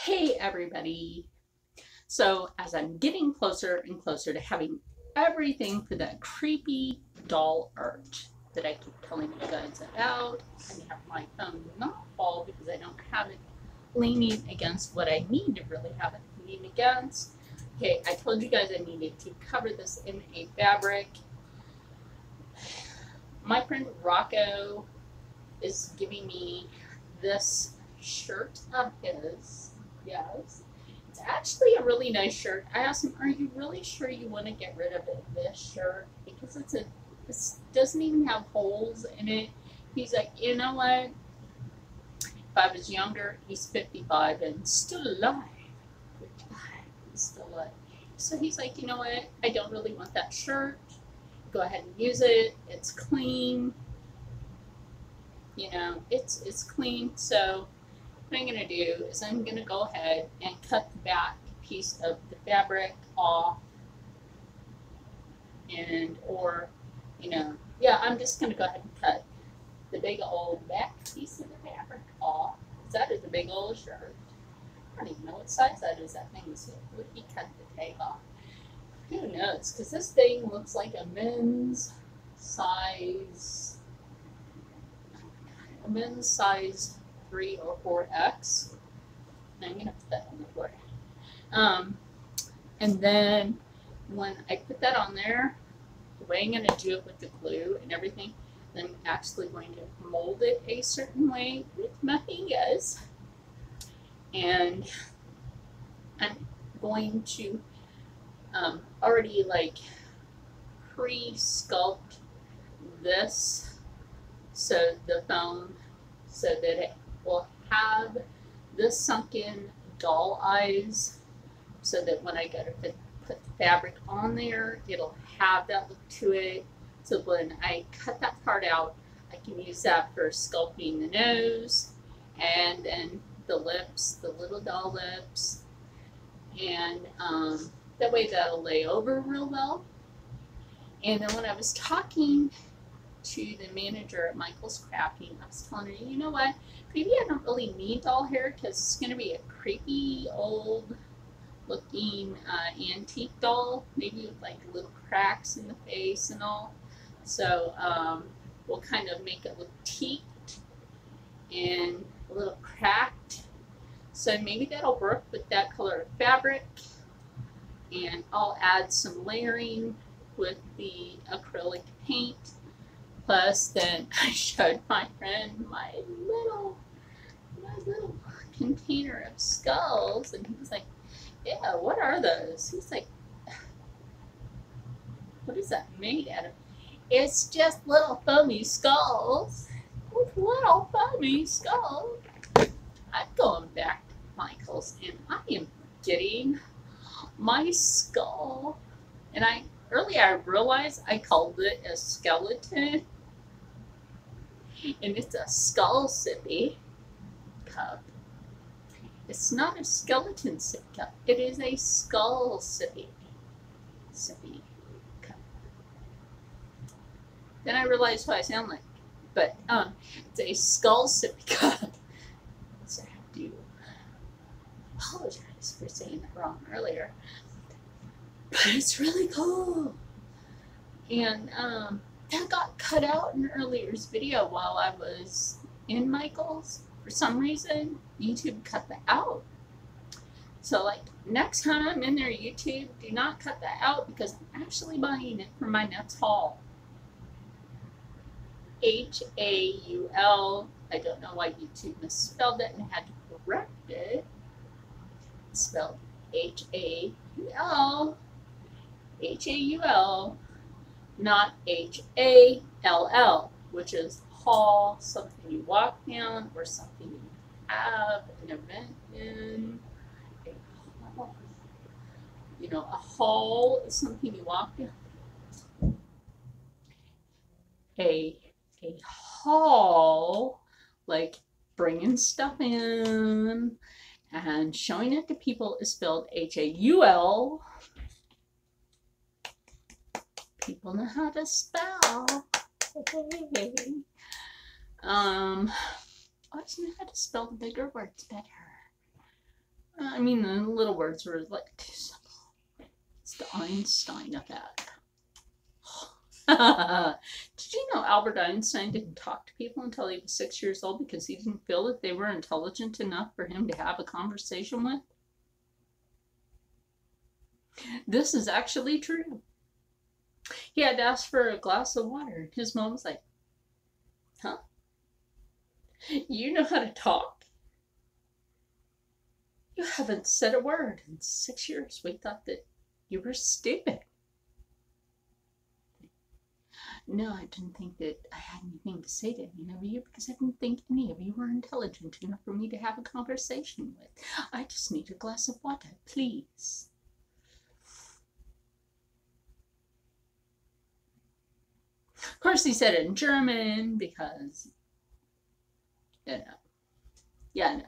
Hey everybody! So as I'm getting closer and closer to having everything for that creepy doll art that I keep telling you guys about, I have my phone not fall because I don't have it leaning against what I need to really have it leaning against. Okay, I told you guys I needed to cover this in a fabric. My friend Rocco is giving me this shirt of his. Yes. It's actually a really nice shirt. I asked him, "Are you really sure you want to get rid of this shirt? Because it doesn't even have holes in it." He's like, "You know what? If I was younger, he's 55 and still alive. 55, he's still alive." So he's like, "You know what? I don't really want that shirt. Go ahead and use it. It's clean. It's clean." So what I'm going to do is I'm going to go ahead and cut the back piece of the fabric off yeah, I'm just going to go ahead and cut the big old back piece of the fabric off. That is a big old shirt. I don't even know what size that is. That thing is, would he cut the tag off? Who knows? Because this thing looks like a men's size 3 or 4X. I'm going to put that on the floor. And then when I put that on there, the way I'm going to do it with the glue and everything, then I'm actually going to mold it a certain way with my fingers. And I'm going to already pre-sculpt this so the foam so that it will have the sunken doll eyes, so that when I go to put the fabric on there, it'll have that look to it. So when I cut that part out, I can use that for sculpting the nose and then the lips, the little doll lips, and that way that'll lay over real well. And then when I was talking to the manager at Michael's Crafting, I was telling her, you know what, maybe I don't really need doll hair because it's going to be a creepy old looking antique doll, maybe with like little cracks in the face and all. So we'll kind of make it look teaked and a little cracked. So maybe that'll work with that color of fabric. And I'll add some layering with the acrylic paint. Plus, then I showed my friend my little container of skulls, and he was like, "Yeah, what are those?" He's like, "What is that made out of?" "It's just little foamy skulls." Little foamy skulls. I'm going back to Michael's, and I am getting my skull. And earlier I realized I called it a skeleton, and it's a skull sippy cup. It's not a skeleton sip cup. It is a skull sippy cup. Then I realized what I sound like. But it's a skull sippy cup. So I have to apologize for saying that wrong earlier. But it's really cool. And that got cut out in earlier's video while I was in Michael's. For some reason, YouTube cut that out. So like next time I'm in there, YouTube, do not cut that out because I'm actually buying it for my next haul. Haul. I don't know why YouTube misspelled it and had to correct it. It's spelled Haul. Haul, not Hall, which is haul, something you walk down or something you have an event in. A haul is something you walk down. A haul, like bringing stuff in and showing it to people, is spelled Haul. People know how to spell. I always know how to spell the bigger words better. I mean, the little words were like too simple. It's the Einstein of that. Did you know Albert Einstein didn't talk to people until he was 6 years old because he didn't feel that they were intelligent enough for him to have a conversation with? This is actually true. He had to ask for a glass of water. His mom was like, huh? You know how to talk? You haven't said a word in 6 years. We thought that you were stupid. No, I didn't think that I had anything to say to any of you because I didn't think any of you were intelligent enough for me to have a conversation with. I just need a glass of water, please. Of course, he said it in German because, you know, yeah, no.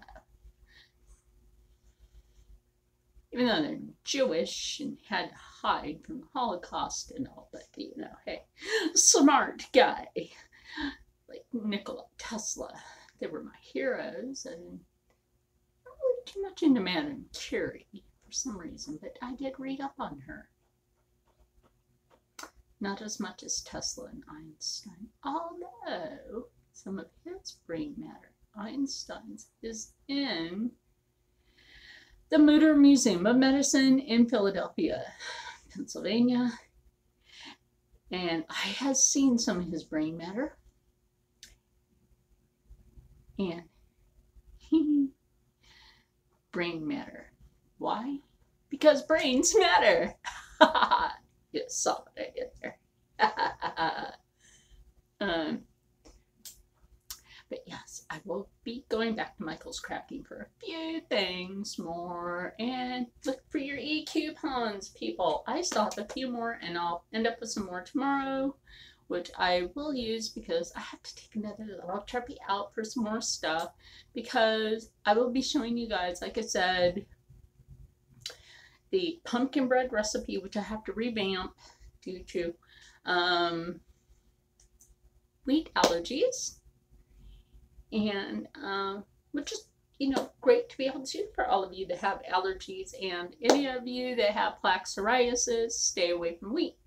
Even though they're Jewish and had to hide from the Holocaust and all, but you know, hey, smart guy like Nikola Tesla, they were my heroes, and not really too much into Madame Curie for some reason, but I did read up on her. Not as much as Tesla and Einstein, although some of his brain matter, Einstein's, is in the Mutter Museum of Medicine in Philadelphia, Pennsylvania. And I have seen some of his brain matter. And brain matter. Why? Because brains matter. You saw what I did there. But yes, I will be going back to Michael's Crafting for a few things more. And look for your e-coupons, people. I still have a few more, and I'll end up with some more tomorrow, which I will use because I have to take another little Sharpie out for some more stuff, because I will be showing you guys, like I said, the pumpkin bread recipe, which I have to revamp due to wheat allergies. And which is, you know, great to be able to do for all of you that have allergies, and any of you that have plaque psoriasis, stay away from wheat.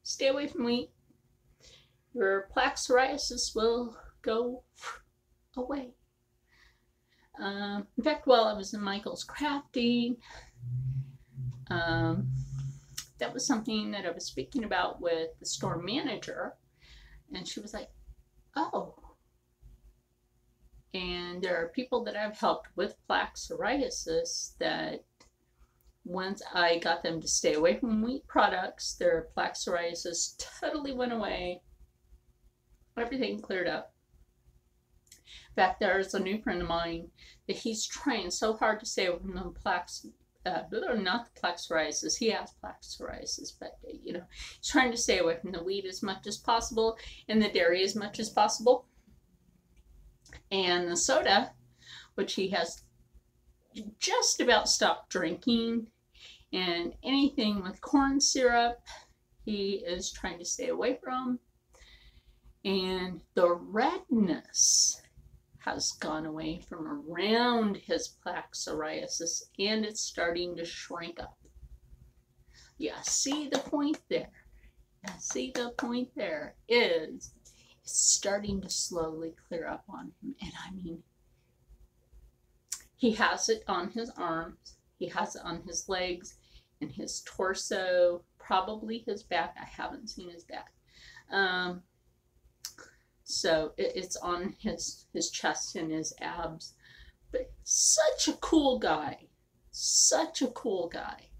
Stay away from wheat. Your plaque psoriasis will go away. In fact, while I was in Michael's Crafting, that was something that I was speaking about with the store manager, and she was like, oh. And there are people that I've helped with plaque psoriasis that once I got them to stay away from wheat products, their plaque psoriasis totally went away. Everything cleared up. In fact, there's a new friend of mine that he's trying so hard to stay away from the plaques, not the plaque psoriasis. He has plaque psoriasis, but you know, he's trying to stay away from the wheat as much as possible and the dairy as much as possible. And the soda, which he has just about stopped drinking, and anything with corn syrup, he is trying to stay away from. And the redness has gone away from around his plaque psoriasis, and it's starting to shrink up. Yeah, see the point there? Yeah, see the point there is it's starting to slowly clear up on him. And I mean, he has it on his arms, he has it on his legs and his torso, probably his back. I haven't seen his back. So it's on his chest and his abs. But such a cool guy. Such a cool guy.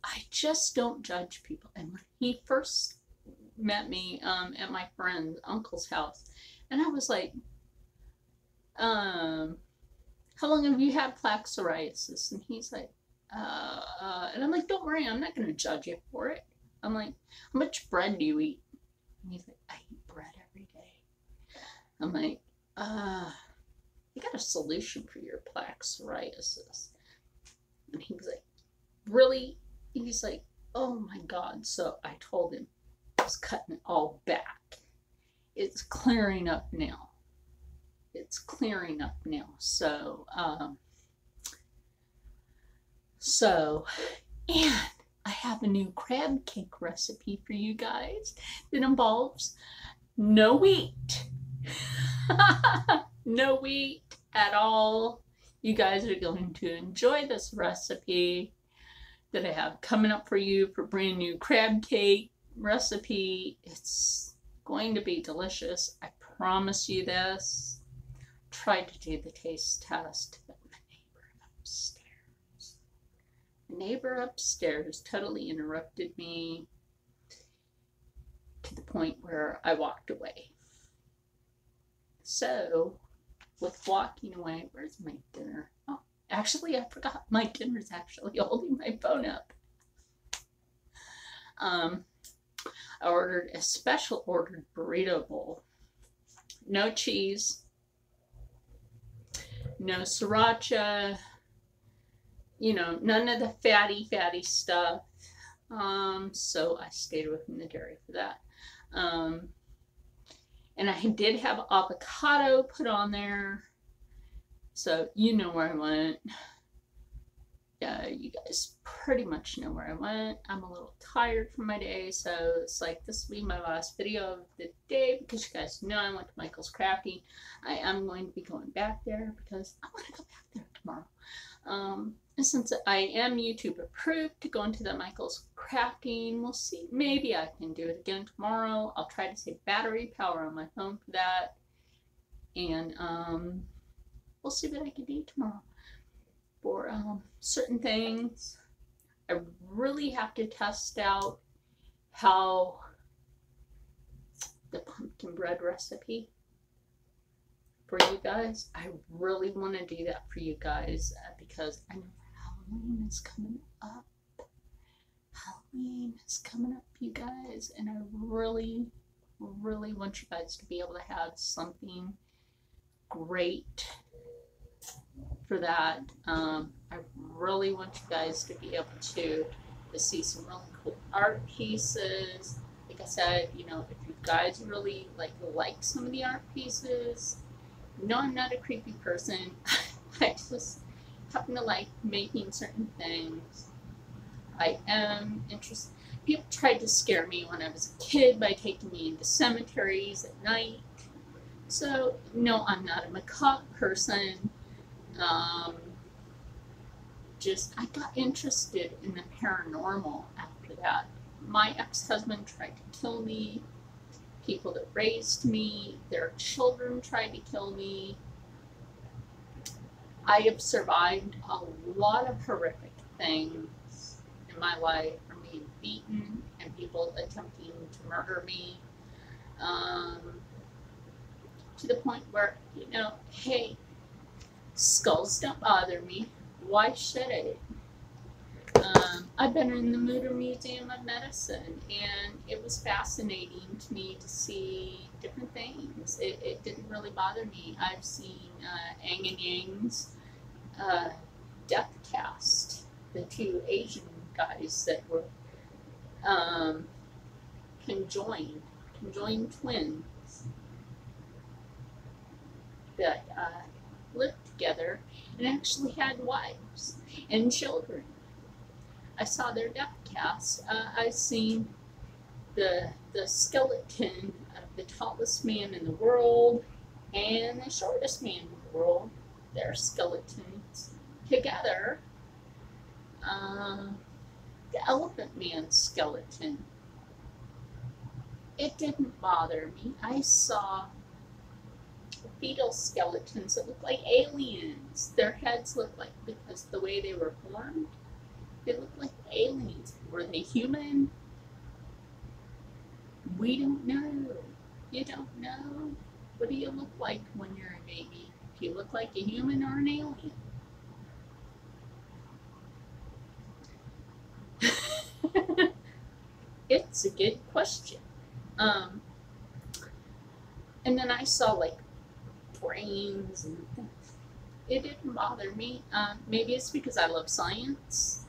I just don't judge people. And when he first met me at my friend's uncle's house, and I was like, how long have you had plaque psoriasis? And he's like, and I'm like, don't worry, I'm not going to judge you for it. I'm like, how much bread do you eat? And he's like, I eat bread every day. I'm like, you got a solution for your plaque psoriasis. And he was like, really? He's like, oh my God. So I told him I was cutting it all back. It's clearing up now. It's clearing up now. So So, and I have a new crab cake recipe for you guys that involves no wheat. No wheat at all. You guys are going to enjoy this recipe that I have coming up for you for brand new crab cake recipe. It's going to be delicious. I promise you this. Tried to do the taste test, but the neighbor upstairs totally interrupted me to the point where I walked away. So, with walking away, where's my dinner? Oh, actually, I forgot my dinner's actually holding my phone up. I ordered a special ordered burrito bowl. No cheese, no sriracha, none of the fatty stuff. So I stayed away from the dairy for that. And I did have avocado put on there. So you know where I went. Yeah, you guys pretty much know where I went. I'm a little tired from my day, so it's like this will be my last video of the day because you guys know I went to Michael's Crafting. I am going to be going back there because I want to go back there tomorrow. And since I am YouTube approved to go into the Michael's Crafting, we'll see. Maybe I can do it again tomorrow. I'll try to save battery power on my phone for that. And we'll see what I can do tomorrow. For certain things, I really have to test out how the pumpkin bread recipe for you guys. I really want to do that for you guys because I know Halloween is coming up. Halloween is coming up, you guys, and I really want you guys to be able to have something great for that. I really want you guys to be able to see some really cool art pieces. Like I said, if you guys really like some of the art pieces, I'm not a creepy person. I just happen to like making certain things. I am interested. People tried to scare me when I was a kid by taking me into cemeteries at night. So no, I'm not a macabre person. I got interested in the paranormal after that. My ex-husband tried to kill me. People that raised me, their children tried to kill me. I have survived a lot of horrific things in my life, from being beaten and people attempting to murder me, to the point where, hey, skulls don't bother me. Why should it? I've been in the Mutter Museum of Medicine, and it was fascinating to me to see different things. It didn't really bother me. I've seen Ang and Yang's death cast, the two Asian guys that were conjoined twins that lived together and actually had wives and children. I saw their death cast. I've seen the skeleton of the tallest man in the world and the shortest man in the world, their skeletons together. The elephant man's skeleton. It didn't bother me. I saw fetal skeletons that look like aliens. Their heads look like, because the way they were formed, they look like aliens. Were they human? We don't know. You don't know. What do you look like when you're a baby? Do you look like a human or an alien? It's a good question. And then I saw like brains and things. It didn't bother me. Maybe it's because I love science.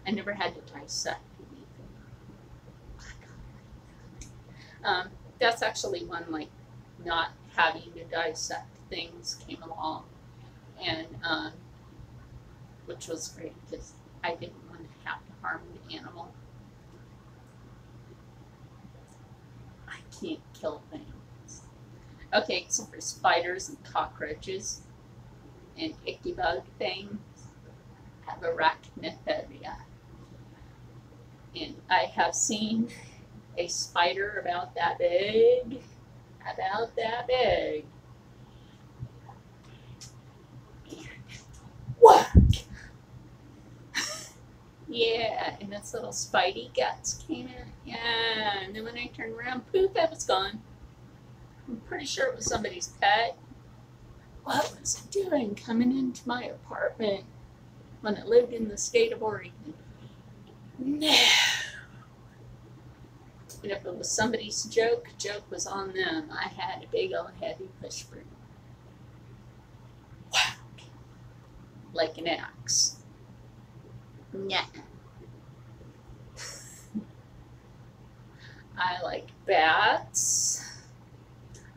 I never had to dissect anything. That's actually when like not having to dissect things came along, and which was great because I didn't want to have to harm the animal. I can't kill things. Okay, except for spiders and cockroaches and icky bug things. I have arachnophobia. And I have seen a spider about that big. Whack! Yeah, and its little spidey guts came in. Yeah, and then when I turned around, poof, that was gone. I'm pretty sure it was somebody's pet. What was it doing coming into my apartment when I lived in the state of Oregon? No. And if it was somebody's joke was on them. I had a big old heavy push broom. Whack! Like an axe. Nah. I like bats.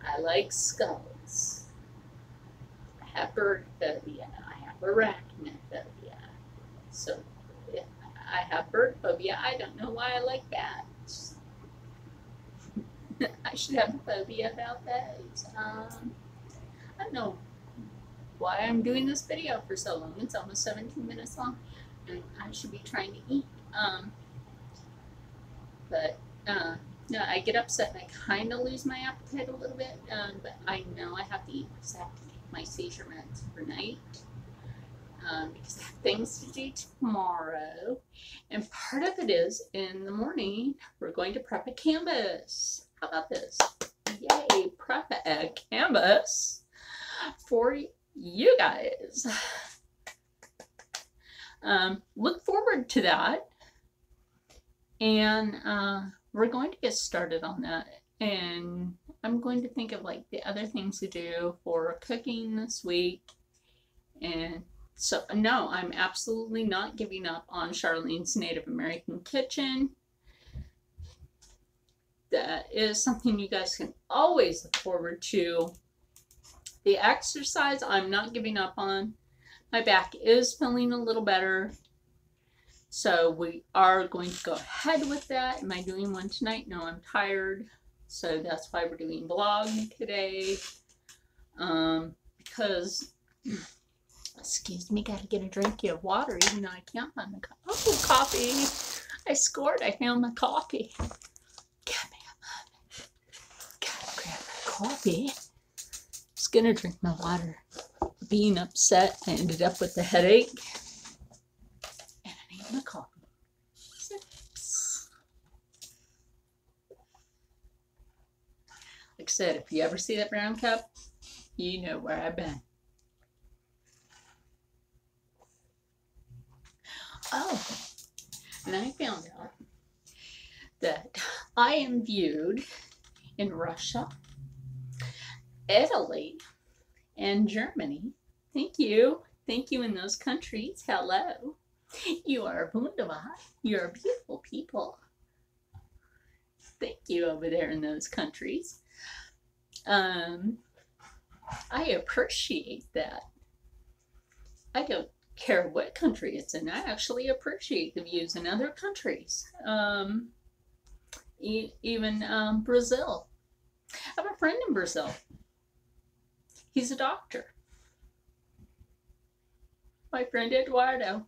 I like skulls. I have bird phobia. I have arachnophobia. So if I have bird phobia, I don't know why I like bats. I should have a phobia about those. I don't know why I'm doing this video for so long. It's almost 17 minutes long, and I should be trying to eat. No, I get upset and I kind of lose my appetite a little bit, but I know I have to eat because I have to take my seizure meds for night. Because I have things to do tomorrow, and part of it is in the morning we're going to prep a canvas. How about this? Yay, prep a canvas for you guys. Look forward to that, and we're going to get started on that, and I'm going to think of like the other things to do for cooking this week. And so no, I'm absolutely not giving up on Charlene's Native American Kitchen. That is something you guys can always look forward to. The exercise I'm not giving up on. My back is feeling a little better, so we are going to go ahead with that. Am I doing one tonight? No, I'm tired, so that's why we're doing vlog today. Because excuse me, gotta get a drink of water even though I can't find my coffee. Oh, coffee! I scored. I found my coffee. Gotta grab my coffee. Just gonna drink my water. Being upset, I ended up with a headache. And I need my coffee. Like I said, if you ever see that brown cup, you know where I've been. Oh, and I found out that I am viewed in Russia, Italy, and Germany. Thank you. Thank you in those countries. Hello. You are wunderbar. You're beautiful people. Thank you over there in those countries. I appreciate that. I don't care what country it's in. I actually appreciate the views in other countries. Even Brazil. I have a friend in Brazil. He's a doctor. My friend Eduardo.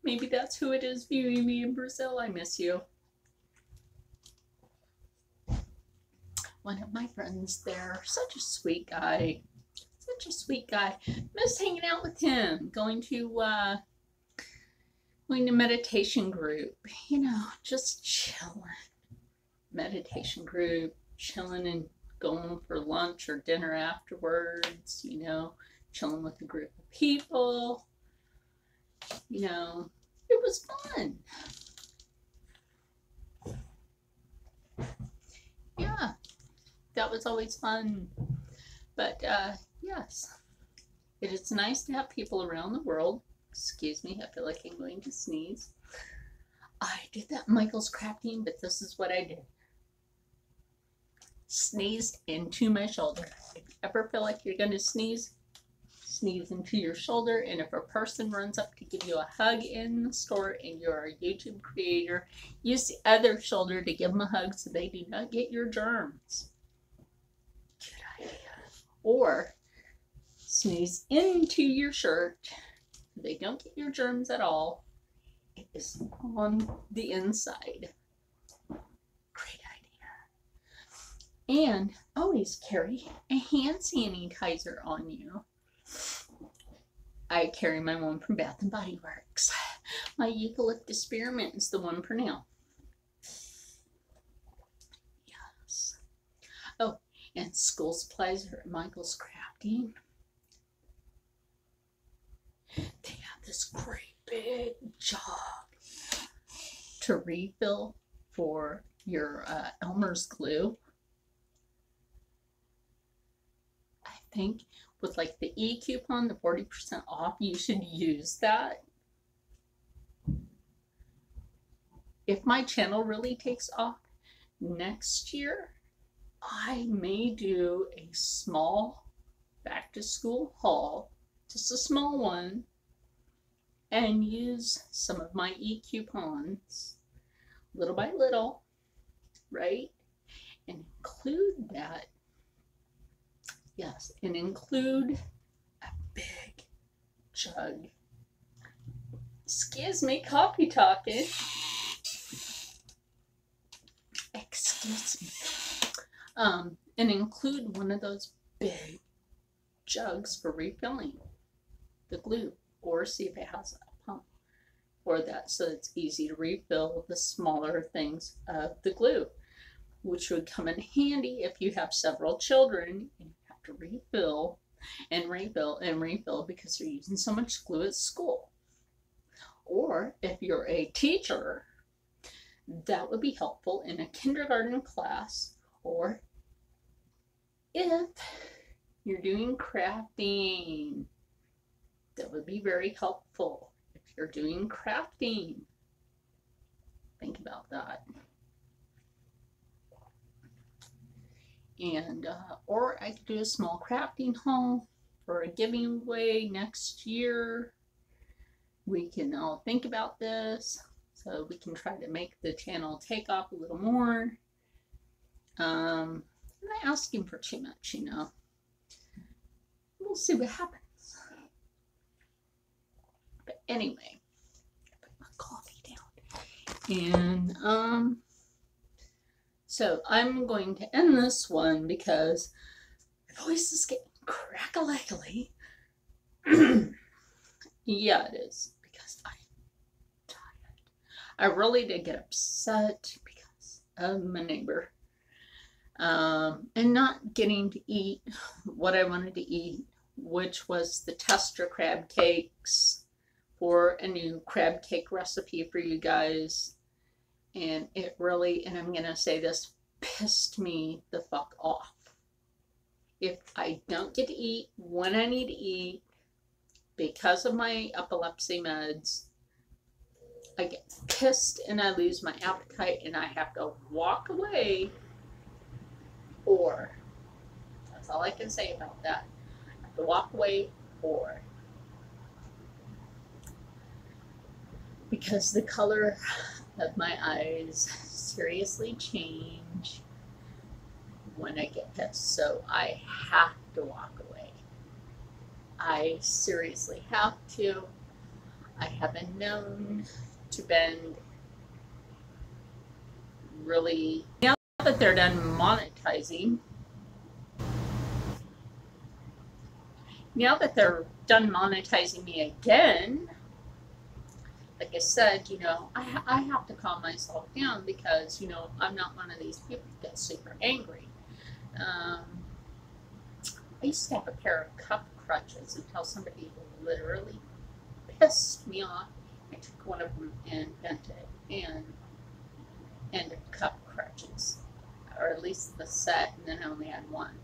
Maybe that's who it is viewing me in Brazil. I miss you. One of my friends there. Such a sweet guy. Such a sweet guy. Miss hanging out with him. Going to meditation group. You know, just chilling. Meditation group. Chilling and going for lunch or dinner afterwards. You know, chilling with a group of people. You know, it was fun. Yeah, that was always fun. But yes, it is nice to have people around the world. Excuse me, I feel like I'm going to sneeze. I did that Michael's crafting, but this is what I did. Sneezed into my shoulder. If you ever feel like you're going to sneeze, sneeze into your shoulder, and if a person runs up to give you a hug in the store and you're a YouTube creator, use the other shoulder to give them a hug so they do not get your germs. Good idea. Or sneeze into your shirt. They don't get your germs at all. It is on the inside. Great idea. And always carry a hand sanitizer on you. I carry my one from Bath and Body Works. My eucalyptus spearmint is the one for now. Yes. Oh, and school supplies are at Michael's Crafting. They have this great big jug to refill for your Elmer's glue. I think with like the e-coupon, the 40% off, you should use that. If my channel really takes off next year, I may do a small back to school haul, just a small one, and use some of my e-coupons little by little, right? And include that, yes, and include a big jug. Excuse me, coffee talking. Excuse me. And include one of those big jugs for refilling the glue, or see if it has a pump for that so it's easy to refill the smaller things of the glue, which would come in handy if you have several children and you have to refill and refill and refill because you're using so much glue at school. Or if you're a teacher, that would be helpful in a kindergarten class, or if you're doing crafting, that would be very helpful. If you're doing crafting, think about that. And or I could do a small crafting haul for a giving away next year. We can all think about this so we can try to make the channel take off a little more. I'm not asking for too much, you know. We'll see what happens. But anyway, put my coffee down. And so I'm going to end this one because my voice is getting crackly. Yeah, it is, because I'm tired. I really did get upset because of my neighbor. And not getting to eat what I wanted to eat, which was the tester crab cakes for a new crab cake recipe for you guys. And it really, and I'm gonna say this, pissed me the fuck off. If I don't get to eat when I need to eat because of my epilepsy meds, I get pissed and I lose my appetite and I have to walk away. Or, that's all I can say about that. I have to walk away, or, because the color of my eyes seriously change when I get pissed. So I have to walk away. I seriously have to. I have been known to bend really. Now that they're done monetizing, me again, like I said, you know, I have to calm myself down because, you know, I'm not one of these people that get super angry. I used to have a pair of cup crutches until somebody literally pissed me off. I took one of them and bent it and ended cup crutches, or at least the set, and then I only had one.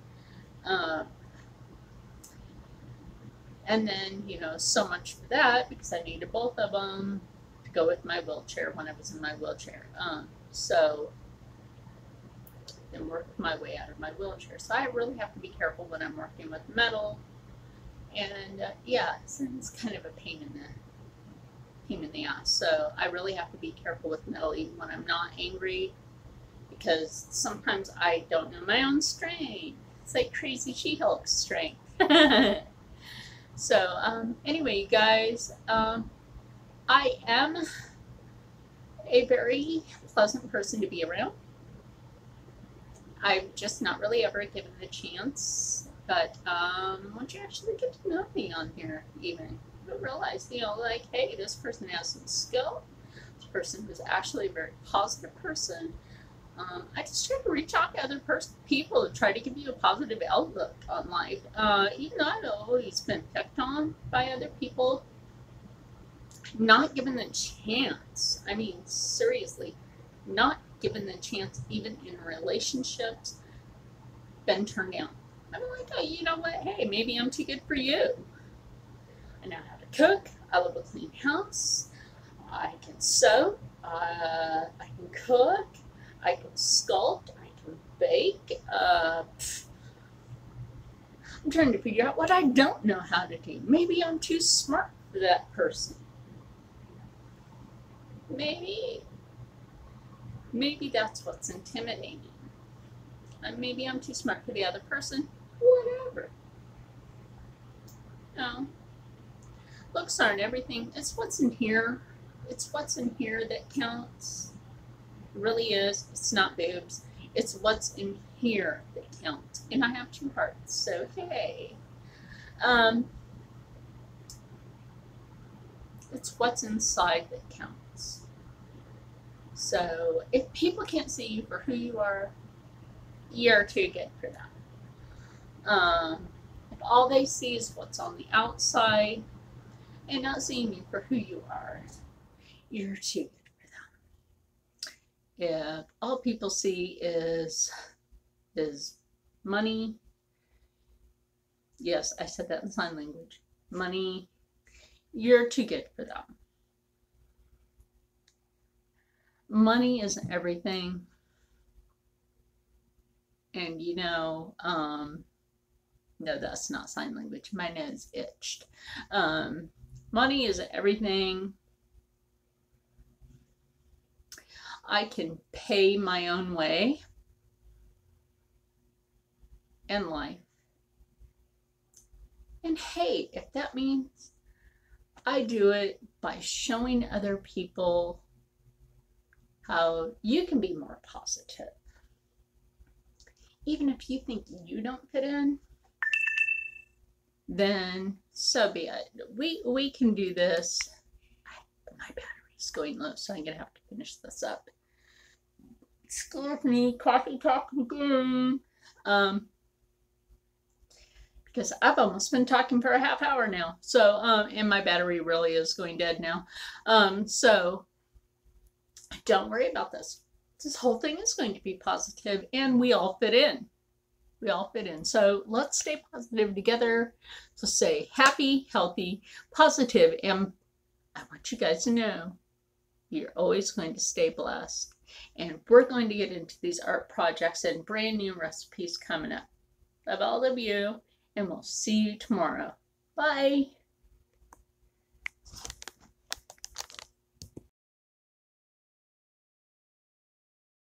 And then, you know, so much for that, because I needed both of them to go with my wheelchair when I was in my wheelchair. So then worked my way out of my wheelchair. So I really have to be careful when I'm working with metal And yeah, it's kind of a pain in the ass. So I really have to be careful with metal even when I'm not angry, because sometimes I don't know my own strength. It's like crazy She-Hulk strength. So anyway, you guys, I am a very pleasant person to be around. I've just not really ever given the chance, but once you actually get to know me on here, even you'll realize, like, hey, this person has some skill. This person was actually a very positive person. I just try to reach out to other people to try to give you a positive outlook on life. Even though I've always been picked on by other people, not given the chance. I mean, seriously, not given the chance, even in relationships, been turned down. I'm like, oh, you know what? Hey, maybe I'm too good for you. I know how to cook. I love a clean house. I can sew. I can cook. I can sculpt. I can bake. I'm trying to figure out what I don't know how to do. Maybe I'm too smart for that person. Maybe that's what's intimidating. Maybe I'm too smart for the other person. Whatever. No. Looks aren't everything. It's what's in here. It's what's in here that counts. It really is. It's not boobs. It's what's in here that counts. And I have 2 hearts, so hey. It's what's inside that counts. So if people can't see you for who you are, you're too good for them. If all they see is what's on the outside and not seeing you for who you are, you're too good for them. If all people see is money, yes, I said that in sign language, money, you're too good for them. Money isn't everything. And no, that's not sign language. My nose itched. Money isn't everything. I can pay my own way in life. And hey, if that means I do it by showing other people how you can be more positive. Even if you think you don't fit in, then so be it. We can do this. My battery's going low, so I'm gonna have to finish this up. Excuse me, coffee talking again. Because I've almost been talking for a half hour now. So, and my battery really is going dead now. So don't worry about this. This whole thing is going to be positive, and we all fit in. We all fit in. So let's stay positive together. So stay happy, healthy, positive, and I want you guys to know you're always going to stay blessed. And we're going to get into these art projects and brand new recipes coming up. Love all of you, and we'll see you tomorrow. Bye.